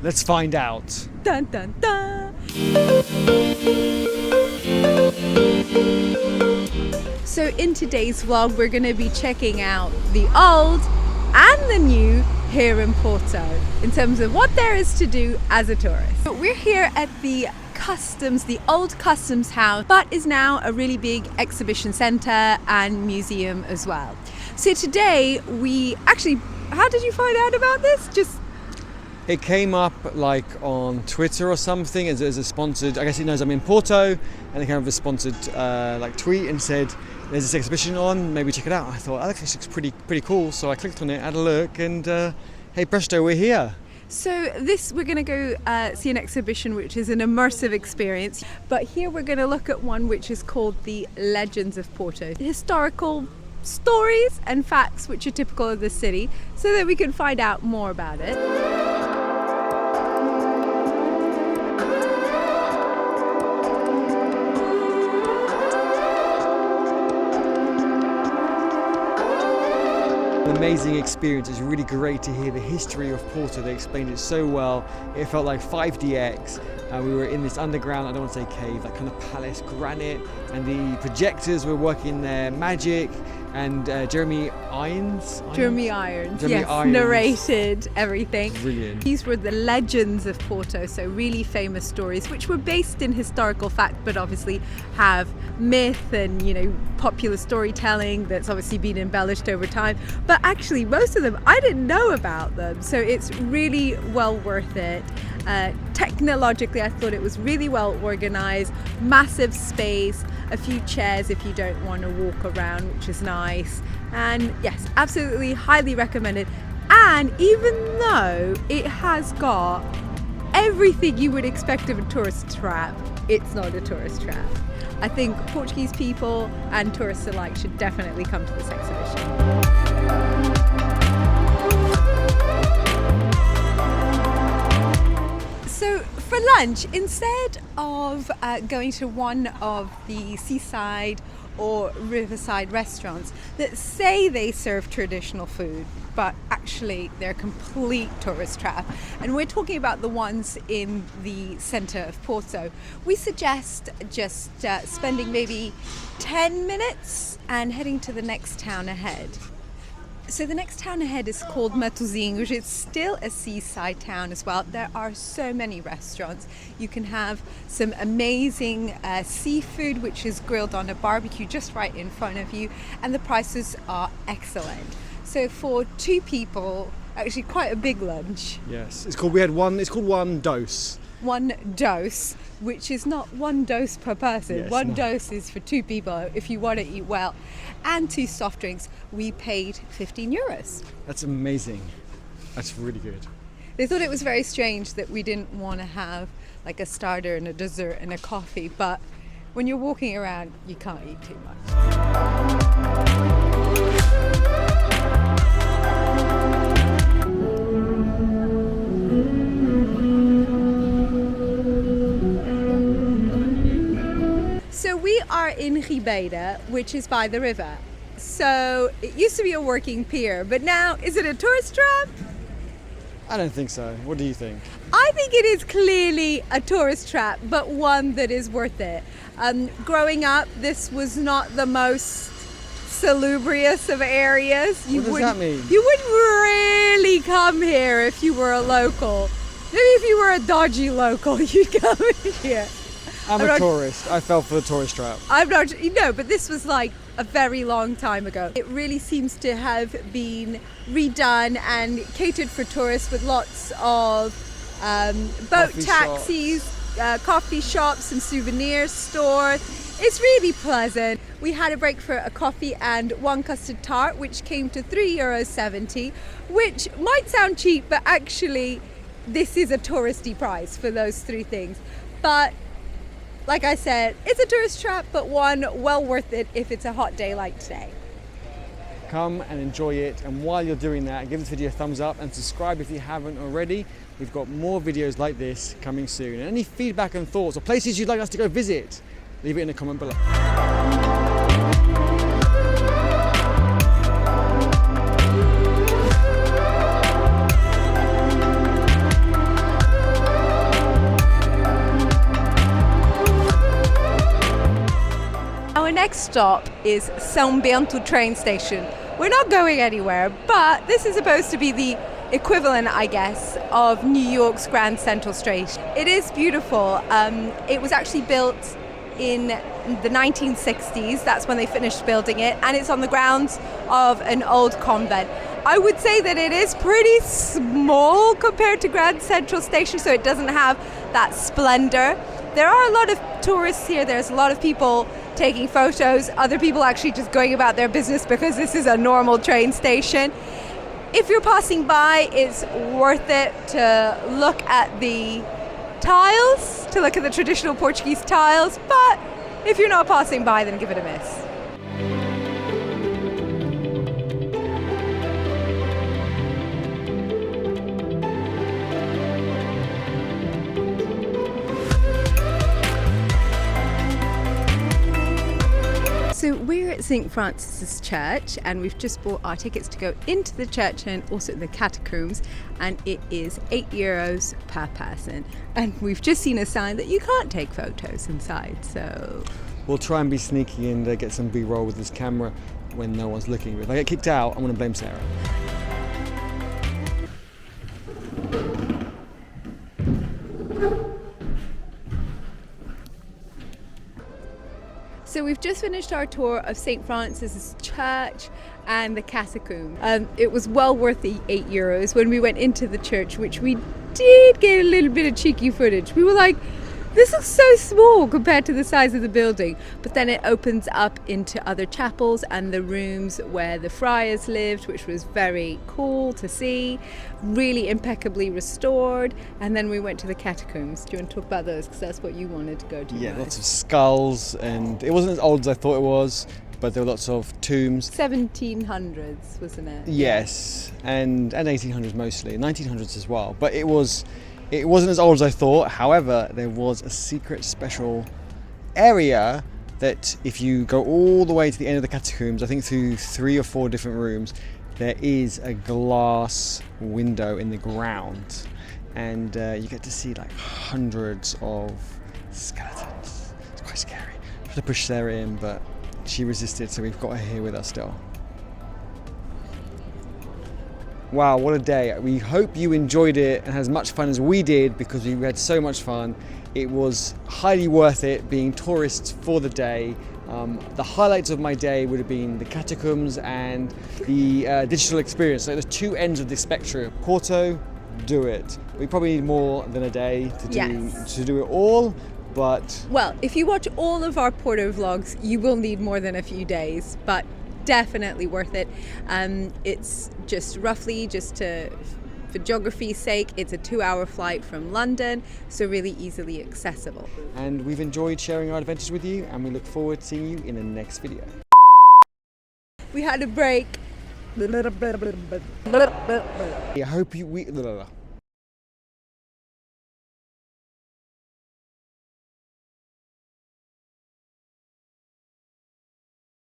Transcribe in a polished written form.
Let's find out. Dun dun dun! So in today's vlog, we're going to be checking out the old and the new here in Porto in terms of what there is to do as a tourist. So we're here at the customs, the old customs house, but is now a really big exhibition centre and museum as well. So today we actually, how did you find out about this? It came up like on Twitter or something as a sponsored, I guess it knows I'm in Porto, and they came up with a sponsored like tweet and said there's this exhibition on, maybe check it out. I thought, oh, this looks pretty cool, so I clicked on it, had a look, and hey presto, we're here. So we're going to go see an exhibition which is an immersive experience, but here we're going to look at one which is called the Legends of Porto. Historical stories and facts which are typical of the city, so that we can find out more about it. Amazing experience. It's really great to hear the history of Porto. They explained it so well. It felt like 5DX. We were in this underground, I don't want to say cave, like kind of palace, granite, and the projectors were working their magic. And Jeremy Irons, narrated everything. Brilliant. These were the legends of Porto, so really famous stories which were based in historical fact, but obviously have myth and, you know, popular storytelling that's obviously been embellished over time. But actually most of them I didn't know about them, so it's really well worth it. Technologically, I thought it was really well organized, massive space, a few chairs if you don't want to walk around, which is nice. And yes, absolutely highly recommended. And even though it has got everything you would expect of a tourist trap, it's not a tourist trap. I think Portuguese people and tourists alike should definitely come to this exhibition. So for lunch, instead of going to one of the seaside or riverside restaurants that say they serve traditional food, but actually they're a complete tourist trap, and we're talking about the ones in the centre of Porto, we suggest just spending maybe 10 minutes and heading to the next town ahead. So the next town ahead is called Matosinhos. It's still a seaside town as well. There are so many restaurants. You can have some amazing seafood, which is grilled on a barbecue just right in front of you, and the prices are excellent. So for two people, actually quite a big lunch. Yes, it's called one dose. One dose, which is not one dose per person. Yes, one no. dose is for two people if you want to eat well. And two soft drinks. We paid 15 euros. That's amazing. That's really good. They thought it was very strange that we didn't want to have like a starter and a dessert and a coffee, but when you're walking around, you can't eat too much. So we are in Ribeira, which is by the river. So it used to be a working pier, but now is it a tourist trap? I don't think so. What do you think? I think it is clearly a tourist trap, but one that is worth it. Growing up, this was not the most salubrious of areas. What does that mean? You wouldn't really come here if you were a local. Maybe if you were a dodgy local, you'd come here. I'm a tourist. I fell for the tourist trap. I'm not, no, but this was like a very long time ago. It really seems to have been redone and catered for tourists with lots of boat taxis, coffee shops and souvenir stores. It's really pleasant. We had a break for a coffee and one custard tart, which came to €3.70, which might sound cheap, but actually this is a touristy price for those three things. But like I said, it's a tourist trap, but one well worth it if it's a hot day like today. Come and enjoy it, and while you're doing that, give this video a thumbs up and subscribe if you haven't already. We've got more videos like this coming soon. And any feedback and thoughts or places you'd like us to go visit, leave it in the comment below. next stop is São Bento train station. We're not going anywhere, but this is supposed to be the equivalent, I guess, of New York's Grand Central Station. It is beautiful. It was actually built in the 1960s. That's when they finished building it, and it's on the grounds of an old convent. I would say that it is pretty small compared to Grand Central Station, so it doesn't have that splendor. There are a lot of tourists here. There's a lot of people taking photos, other people actually just going about their business because this is a normal train station. If you're passing by, it's worth it to look at the tiles, to look at the traditional Portuguese tiles, but if you're not passing by, then give it a miss. So we're at St. Francis's Church, and we've just bought our tickets to go into the church and also the Catacombs, and it is €8 per person. And we've just seen a sign that you can't take photos inside, so... We'll try and be sneaky and get some B-roll with this camera when no one's looking. If I get kicked out, I'm going to blame Sarah. So we've just finished our tour of St. Francis's Church and the Catacombs. It was well worth the €8 when we went into the church, which we did get a little bit of cheeky footage. We were like, this looks so small compared to the size of the building. But then it opens up into other chapels and the rooms where the friars lived, which was very cool to see, really impeccably restored. And then we went to the Catacombs. Do you want to talk about those? Because that's what you wanted to go to. Yeah, lots of skulls, and it wasn't as old as I thought it was, but there were lots of tombs. 1700s, wasn't it? Yes, and 1800s mostly, 1900s as well. But it wasn't as old as I thought. However, there was a secret special area that if you go all the way to the end of the Catacombs, I think through 3 or 4 different rooms, there is a glass window in the ground, and you get to see like hundreds of skeletons. It's quite scary. I tried to push Sarah in, but she resisted, so we've got her here with us still. Wow, what a day. We hope you enjoyed it and had as much fun as we did, because we had so much fun. It was highly worth it being tourists for the day. The highlights of my day would have been the Catacombs and the digital experience. So there's 2 ends of the spectrum. Porto, do it. We probably need more than a day to do it all, but... Well, if you watch all of our Porto vlogs, you will need more than a few days, but definitely worth it. It's just roughly, for geography's sake, it's a 2-hour flight from London, so really easily accessible. And we've enjoyed sharing our adventures with you, and we look forward to seeing you in the next video. We had a break. I hope you...